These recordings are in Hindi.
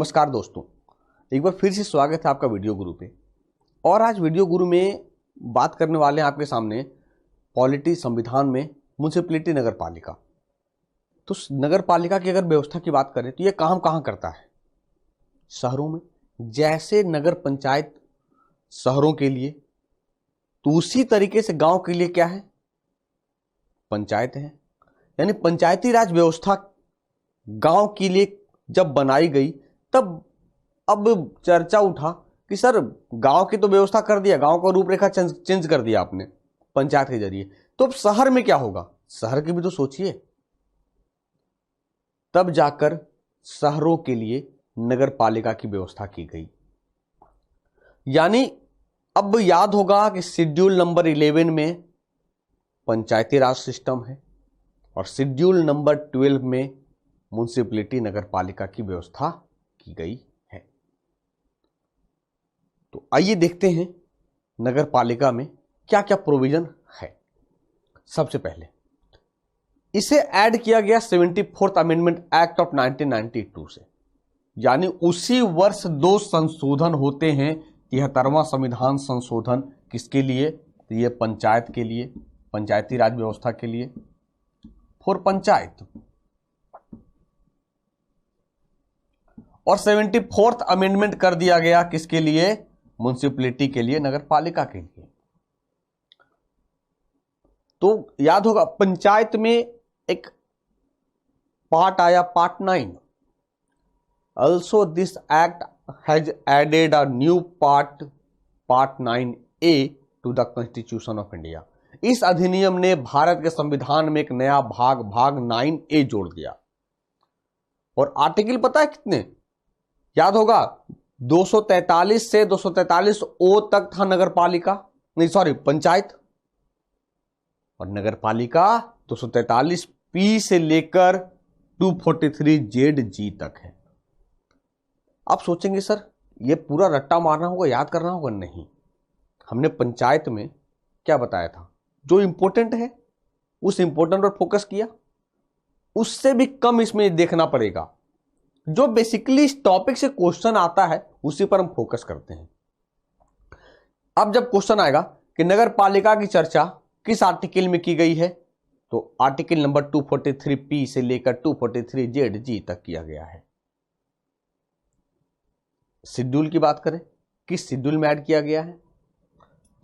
नमस्कार दोस्तों, एक बार फिर से स्वागत है आपका वीडियो गुरु पे। और आज वीडियो गुरु में बात करने वाले हैं आपके सामने पॉलिटी, संविधान में म्युनिसिपैलिटी, नगर पालिका। तो नगर पालिका की अगर व्यवस्था की बात करें तो ये काम कहाँ करता है? शहरों में। जैसे नगर पंचायत शहरों के लिए, तो उसी तरीके से गांव के लिए क्या है? पंचायत है। यानी पंचायती राज व्यवस्था गांव के लिए जब बनाई गई तब अब चर्चा उठा कि सर गांव की तो व्यवस्था कर दिया, गांव का रूपरेखा चेंज कर दिया आपने पंचायत के जरिए, तो अब शहर में क्या होगा? शहर की भी तो सोचिए। तब जाकर शहरों के लिए नगर पालिका की व्यवस्था की गई। यानी अब याद होगा कि शेड्यूल नंबर 11 में पंचायती राज सिस्टम है और शेड्यूल नंबर 12 में म्युनिसिपैलिटी, नगर पालिका की व्यवस्था की गई है। तो आइए देखते हैं नगर पालिका में क्या क्या प्रोविजन है। सबसे पहले इसे ऐड किया गया 74th अमेंडमेंट एक्ट ऑफ 1992 से। यानी उसी वर्ष दो संशोधन होते हैं। 73वां संविधान संशोधन किसके लिए? तो ये पंचायत के लिए, पंचायती राज व्यवस्था के लिए, फॉर पंचायत। और 74th अमेंडमेंट कर दिया गया किसके लिए? म्युनिसिपैलिटी के लिए, नगर पालिका के लिए। तो याद होगा पंचायत में एक पार्ट आया, part 9। Also this act has added a new part 9A to the constitution of India. इस अधिनियम ने भारत के संविधान में एक नया भाग 9A जोड़ दिया। और आर्टिकल पता है कितने? याद होगा 243 से 243 ओ तक था नगर पालिका, नहीं सॉरी पंचायत। और नगर पालिका 243 पी से लेकर 243 जेड जी तक है। आप सोचेंगे सर ये पूरा रट्टा मारना होगा, याद करना होगा? नहीं, हमने पंचायत में क्या बताया था? जो इंपॉर्टेंट है उस इंपॉर्टेंट पर फोकस किया, उससे भी कम इसमें देखना पड़ेगा। जो बेसिकली इस टॉपिक से क्वेश्चन आता है उसी पर हम फोकस करते हैं। अब जब क्वेश्चन आएगा कि नगर पालिका की चर्चा किस आर्टिकल में की गई है, तो आर्टिकल नंबर 243 पी से लेकर 243 जेड जी तक किया गया है। शेड्यूल की बात करें, किस शेड्यूल में ऐड किया गया है?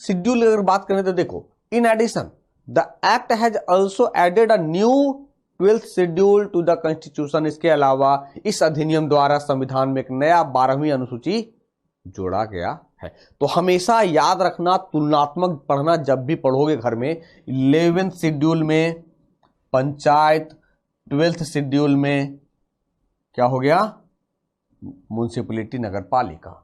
शेड्यूल अगर बात करें तो देखो, in addition the act has also added a new 12th schedule to the constitution. इसके अलावा इस अधिनियम द्वारा संविधान में एक नया 12वीं अनुसूची जोड़ा गया है। तो हमेशा याद रखना, तुलनात्मक पढ़ना जब भी पढ़ोगे घर में, 11th शेड्यूल में पंचायत, 12th शेड्यूल में क्या हो गया? म्युनिसिपैलिटी, नगर पालिका।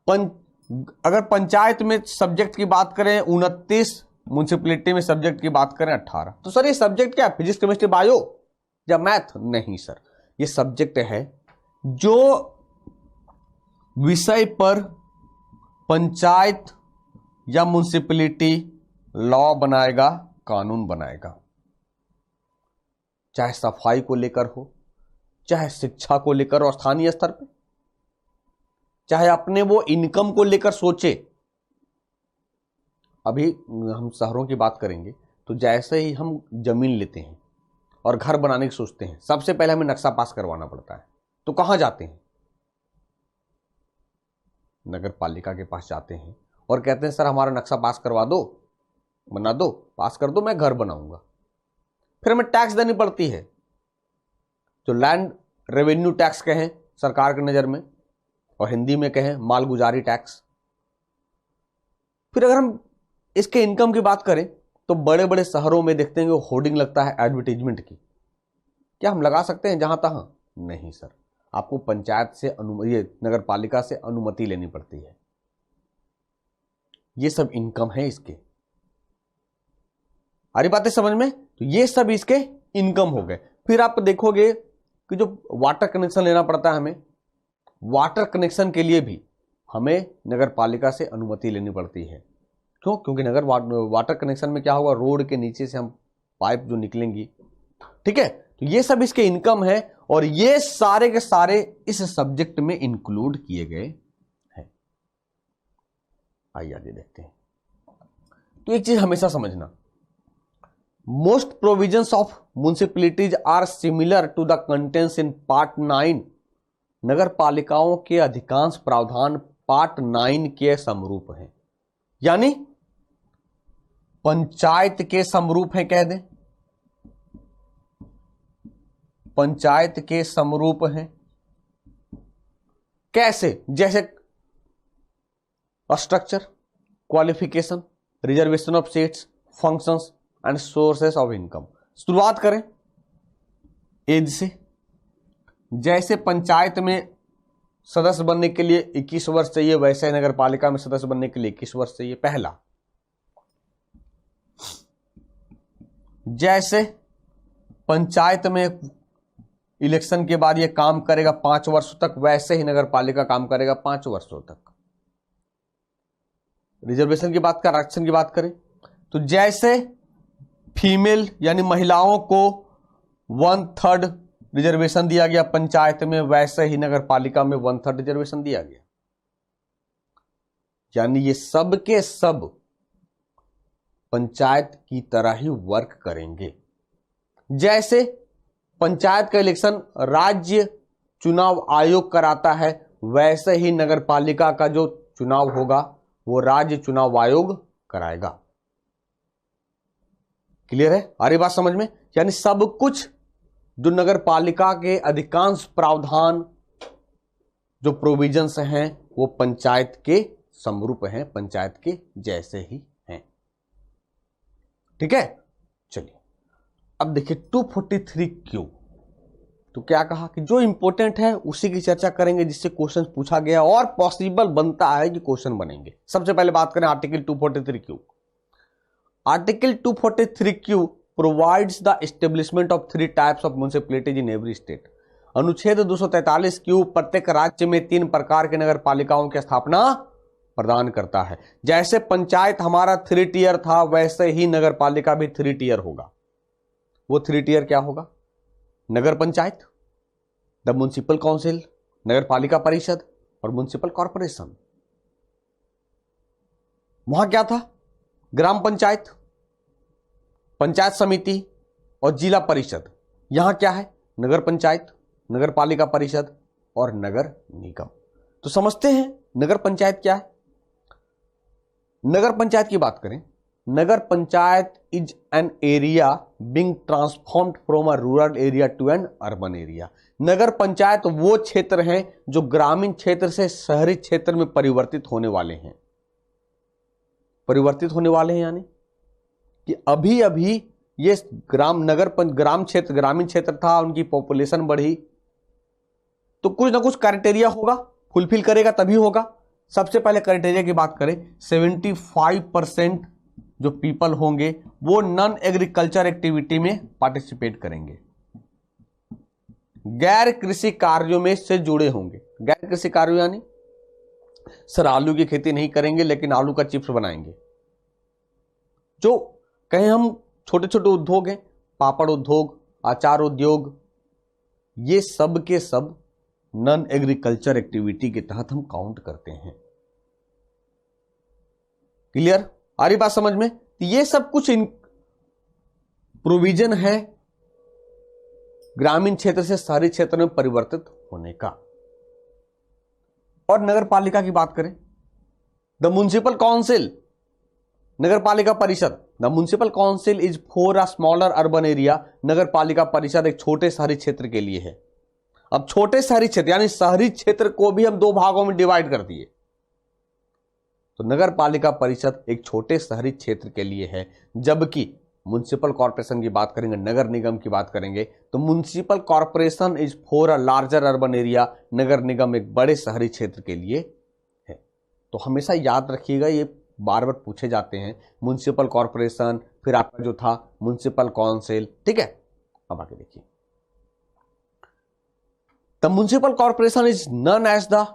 अगर पंचायत में सब्जेक्ट की बात करें 29, म्युनिसिपैलिटी में सब्जेक्ट की बात करें 18। तो सर ये सब्जेक्ट क्या है? फिजिक्स, केमिस्ट्री, बायो या मैथ? नहीं सर, ये सब्जेक्ट है जो विषय पर पंचायत या म्युनिसिपैलिटी लॉ बनाएगा, कानून बनाएगा। चाहे सफाई को लेकर हो, चाहे शिक्षा को लेकर और स्थानीय स्तर पे, चाहे अपने वो इनकम को लेकर सोचे। अभी हम शहरों की बात करेंगे तो जैसे ही हम जमीन लेते हैं और घर बनाने की सोचते हैं, सबसे पहले हमें नक्शा पास करवाना पड़ता है। तो कहां जाते हैं? नगर पालिका के पास जाते हैं और कहते हैं सर हमारा नक्शा पास करवा दो, बना दो, पास कर दो, मैं घर बनाऊंगा। फिर हमें टैक्स देनी पड़ती है, जो लैंड रेवेन्यू टैक्स कहें सरकार की नजर में, और हिंदी में कहें मालगुजारी टैक्स। फिर अगर हम इसके इनकम की बात करें तो बड़े बड़े शहरों में देखते हैं होर्डिंग लगता है एडवर्टीजमेंट की। क्या हम लगा सकते हैं जहां तहां? नहीं सर, आपको पंचायत से ये नगर पालिका से अनुमति लेनी पड़ती है। ये सब इनकम है इसके। आ रही बातें समझ में? तो ये सब इसके इनकम हो गए। फिर आप देखोगे कि जो वाटर कनेक्शन लेना पड़ता है हमें, वाटर कनेक्शन के लिए भी हमें नगर पालिका से अनुमति लेनी पड़ती है। क्यों? क्योंकि नगर वाटर कनेक्शन में क्या होगा, रोड के नीचे से हम पाइप जो निकलेंगी, ठीक है, तो ये सब इसके इनकम है। और ये सारे के सारे इस सब्जेक्ट में इंक्लूड किए गए हैं। आइए आगे देखते हैं। तो एक चीज हमेशा समझना, most provisions of municipalities are similar to the contents in part 9। नगर पालिकाओं के अधिकांश प्रावधान पार्ट 9 के समरूप हैं, यानी पंचायत के समरूप हैं, कह दें पंचायत के समरूप हैं। कैसे? जैसे structure, qualification, reservation of seats, functions and sources of income. शुरुआत करें एज से। जैसे पंचायत में सदस्य बनने के लिए 21 वर्ष चाहिए, वैसे नगर पालिका में सदस्य बनने के लिए 21 वर्ष चाहिए, पहला। जैसे पंचायत में इलेक्शन के बाद ये काम करेगा 5 वर्षों तक, वैसे ही नगर पालिका काम करेगा 5 वर्षों तक। रिजर्वेशन की बात करें, आरक्षण की बात करें, तो जैसे फीमेल यानी महिलाओं को 1/3 रिजर्वेशन दिया गया पंचायत में, वैसे ही नगर पालिका में 1/3 रिजर्वेशन दिया गया। यानी ये सब के सब पंचायत की तरह ही वर्क करेंगे। जैसे पंचायत का इलेक्शन राज्य चुनाव आयोग कराता है, वैसे ही नगर पालिका का जो चुनाव होगा वो राज्य चुनाव आयोग कराएगा। क्लियर है? आ रही बात समझ में? यानी सब कुछ जो नगर पालिका के अधिकांश प्रावधान जो प्रोविजंस हैं वो पंचायत के समरूप हैं, पंचायत के जैसे ही हैं। ठीक है, चलिए अब देखिए 243Q। तो क्या कहा कि जो इंपॉर्टेंट है उसी की चर्चा करेंगे, जिससे क्वेश्चन पूछा गया और पॉसिबल बनता है कि क्वेश्चन बनेंगे। सबसे पहले बात करें article 243Q। Article 243Q provides the establishment of 3 types of municipalities in every state. अनुच्छेद 243Q प्रत्येक राज्य में 3 प्रकार के नगर पालिकाओं की स्थापना प्रदान करता है। जैसे पंचायत हमारा 3 टियर था, वैसे ही नगर पालिका भी 3 टियर होगा। वो 3 टियर क्या होगा? नगर पंचायत, द म्युनिसिपल काउंसिल, नगर पालिका परिषद और म्युनिसिपल कॉर्पोरेशन। वहां क्या था? ग्राम पंचायत, पंचायत समिति और जिला परिषद। यहां क्या है? नगर पंचायत, नगर पालिका परिषद और नगर निगम। तो समझते हैं नगर पंचायत क्या है। नगर पंचायत की बात करें, nagar panchayat is an area being transformed from a rural area to an urban area. नगर पंचायत वो क्षेत्र हैं जो ग्रामीण क्षेत्र से शहरी क्षेत्र में परिवर्तित होने वाले हैं। परिवर्तित होने वाले हैं यानी कि अभी अभी ये ग्रामीण क्षेत्र था, उनकी पॉपुलेशन बढ़ी, तो कुछ ना कुछ क्राइटेरिया होगा, फुलफिल करेगा तभी होगा। सबसे पहले क्राइटेरिया की बात करें, 75% जो पीपल होंगे वो नॉन एग्रीकल्चर एक्टिविटी में पार्टिसिपेट करेंगे, गैर कृषि कार्यों में से जुड़े होंगे। गैर कृषि कार्यों यानी सर आलू की खेती नहीं करेंगे लेकिन आलू का चिप्स बनाएंगे। जो कहें हम छोटे छोटे उद्योग हैं, पापड़ उद्योग, अचार उद्योग, ये सब के सब नॉन एग्रीकल्चर एक्टिविटी के तहत हम काउंट करते हैं। क्लियर? आ रही बात समझ में? तो ये सब कुछ प्रोविजन है ग्रामीण क्षेत्र से शहरी क्षेत्र में परिवर्तित होने का। और नगर पालिका की बात करें, द म्युनिसिपल काउंसिल, नगर पालिका परिषद, the municipal council is for a smaller urban area. नगर पालिका परिषद एक छोटे शहरी क्षेत्र के लिए है। अब छोटे शहरी क्षेत्र यानी शहरी क्षेत्र को भी हम 2 भागों में डिवाइड कर दिए। तो नगर पालिका परिषद एक छोटे शहरी क्षेत्र के लिए है, जबकि म्युनिसिपल कॉर्पोरेशन की बात करेंगे, नगर निगम की बात करेंगे, तो municipal corporation is for a larger urban area. नगर निगम एक बड़े शहरी क्षेत्र के लिए है। तो हमेशा याद रखिएगा, ये बार बार पूछे जाते हैं, म्युनिसिपल कॉर्पोरेशन, फिर आपका जो था म्युनिसिपल काउंसिल। ठीक है, अब आगे देखिए, the municipal corporation is known as the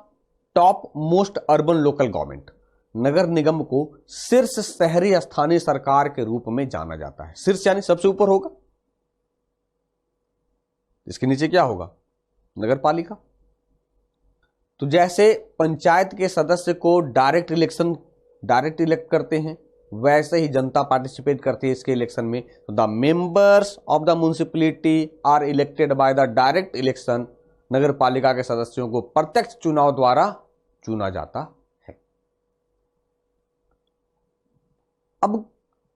top most urban local government. नगर निगम को शीर्ष शहरी स्थानीय सरकार के रूप में जाना जाता है। शीर्ष यानी सबसे ऊपर होगा, इसके नीचे क्या होगा? नगर पालिका। तो जैसे पंचायत के सदस्य को डायरेक्ट इलेक्ट करते हैं, वैसे ही जनता पार्टिसिपेट करती है इसके इलेक्शन में। तो the members of the municipality are elected by the direct election. नगर पालिका के सदस्यों को प्रत्यक्ष चुनाव द्वारा चुना जाता है। अब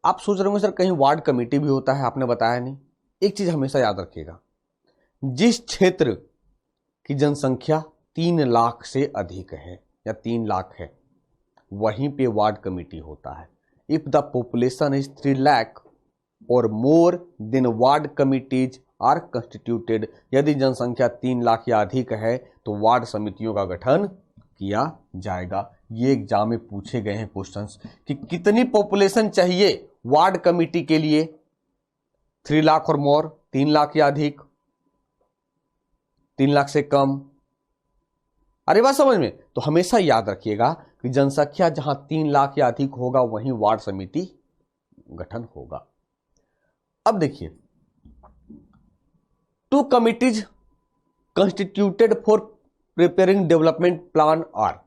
आप सोच रहे होंगे सर कहीं वार्ड कमेटी भी होता है, आपने बताया नहीं। एक चीज हमेशा याद रखिएगा, जिस क्षेत्र की जनसंख्या 3 लाख से अधिक है या 3 लाख है, वहीं पे वार्ड कमेटी होता है। If the population is 3 lakh और more than ward committees are constituted. यदि जनसंख्या 3 लाख या अधिक है तो वार्ड समितियों का गठन किया जाएगा। ये एग्जाम में पूछे गए हैं क्वेश्चंस कि कितनी पॉपुलेशन चाहिए वार्ड कमेटी के लिए, 3 लाख और मोर, 3 लाख या अधिक, 3 लाख से कम। अरे बात समझ में? तो हमेशा याद रखिएगा कि जनसंख्या जहां 3 लाख या अधिक होगा वहीं वार्ड समिति गठन होगा। अब देखिए, 2 committees constituted for preparing development plan are.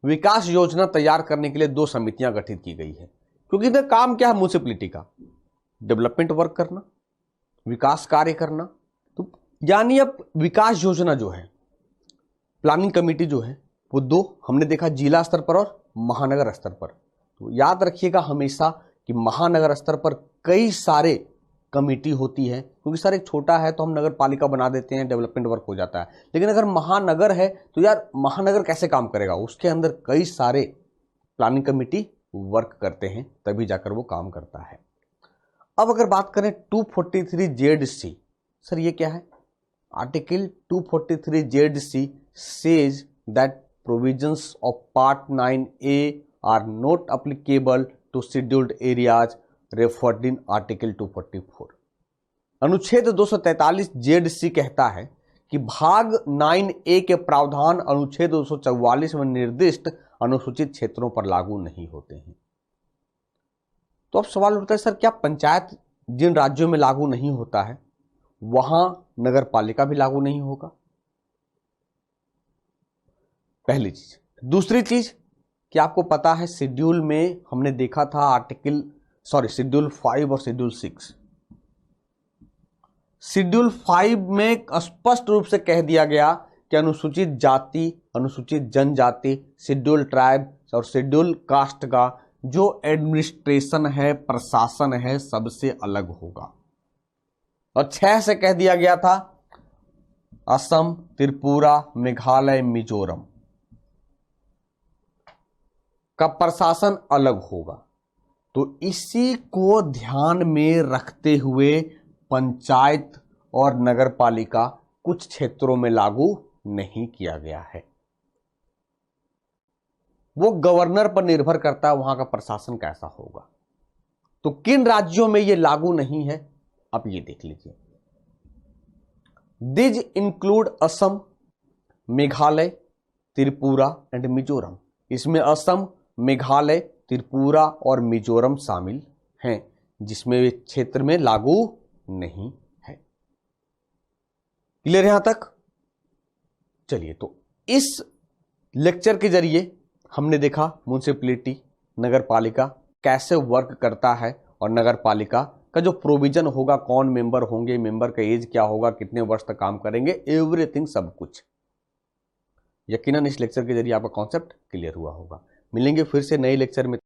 विकास योजना तैयार करने के लिए 2 समितियां गठित की गई है, क्योंकि इनका काम क्या है म्युनिसिपैलिटी का, डेवलपमेंट वर्क करना, विकास कार्य करना। तो यानी अब विकास योजना जो है, प्लानिंग कमेटी जो है, वो 2 हमने देखा, जिला स्तर पर और महानगर स्तर पर। तो याद रखिएगा हमेशा कि महानगर स्तर पर कई सारे कमेटी होती है, क्योंकि सर एक छोटा है तो हम नगर पालिका बना देते हैं, डेवलपमेंट वर्क हो जाता है। लेकिन अगर महानगर है तो यार महानगर कैसे काम करेगा, उसके अंदर कई सारे प्लानिंग कमेटी वर्क करते हैं, तभी जाकर वो काम करता है। अब अगर बात करें 243 सर ये क्या है? Article 243 says that provisions of Part 9A are not applicable to scheduled areas referred in Article 244। अनुच्छेद 243 कहता है कि भाग 9A के प्रावधान अनुच्छेद 244 में निर्दिष्ट अनुसूचित क्षेत्रों पर लागू नहीं होते हैं। तो अब सवाल उठता है सर क्या पंचायत जिन राज्यों में लागू नहीं होता है वहां नगर पालिका भी लागू नहीं होगा? पहली चीज। दूसरी चीज, क्या आपको पता है शेड्यूल में हमने देखा था शेड्यूल 5 और शेड्यूल 6। शेड्यूल 5 में स्पष्ट रूप से कह दिया गया कि अनुसूचित जाति, अनुसूचित जनजाति, शेड्यूल ट्राइब और शेड्यूल कास्ट का जो एडमिनिस्ट्रेशन है, प्रशासन है, सबसे अलग होगा। और 6 से कह दिया गया था असम, त्रिपुरा, मेघालय, मिजोरम का प्रशासन अलग होगा। तो इसी को ध्यान में रखते हुए पंचायत और नगर पालिका कुछ क्षेत्रों में लागू नहीं किया गया है। वो गवर्नर पर निर्भर करता है वहां का प्रशासन कैसा होगा। तो किन राज्यों में ये लागू नहीं है, अब ये देख लीजिए। These include Assam, Meghalaya, Tripura and Mizoram. इसमें असम, मेघालय, त्रिपुरा और मिजोरम शामिल हैं, जिसमें वे क्षेत्र में लागू नहीं है। क्लियर यहां तक? चलिए, तो इस लेक्चर के जरिए हमने देखा म्युनिसिपैलिटी, नगर पालिका कैसे वर्क करता है और नगर पालिका का जो प्रोविजन होगा, कौन मेंबर होंगे, मेंबर का एज क्या होगा, कितने वर्ष तक काम करेंगे, एवरीथिंग, सब कुछ। यकीनन इस लेक्चर के जरिए आपका कॉन्सेप्ट क्लियर हुआ होगा। मिलेंगे फिर से नए लेक्चर में।